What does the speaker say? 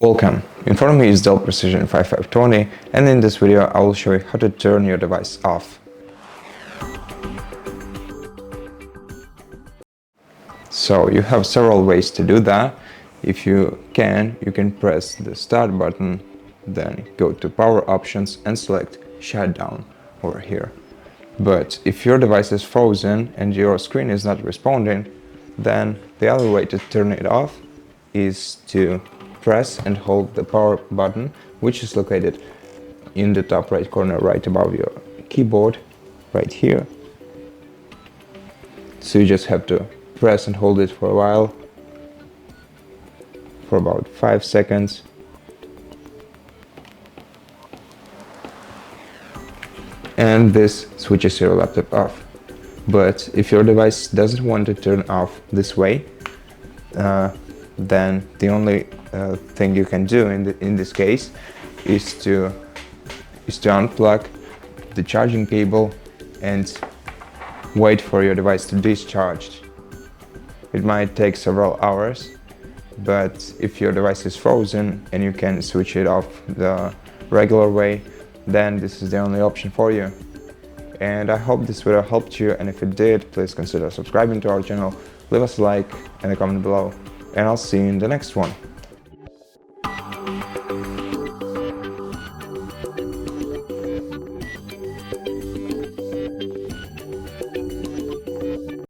Welcome, in front of me is DELL Precision 5520, and in this video I will show you how to turn your device off. So you have several ways to do that. If you can press the start button, then go to power options and select shutdown over here. But if your device is frozen and your screen is not responding, then the other way to turn it off is to press and hold the power button, which is located in the top right corner right above your keyboard, right here. So you just have to press and hold it for a while, for about 5 seconds. And this switches your laptop off. But if your device doesn't want to turn off this way, then the only thing you can do in this case is to unplug the charging cable and wait for your device to discharge. It might take several hours, but if your device is frozen and you can switch it off the regular way, then this is the only option for you. And I hope this video helped you, and if it did, please consider subscribing to our channel, leave us a like and a comment below, and I'll see you in the next one.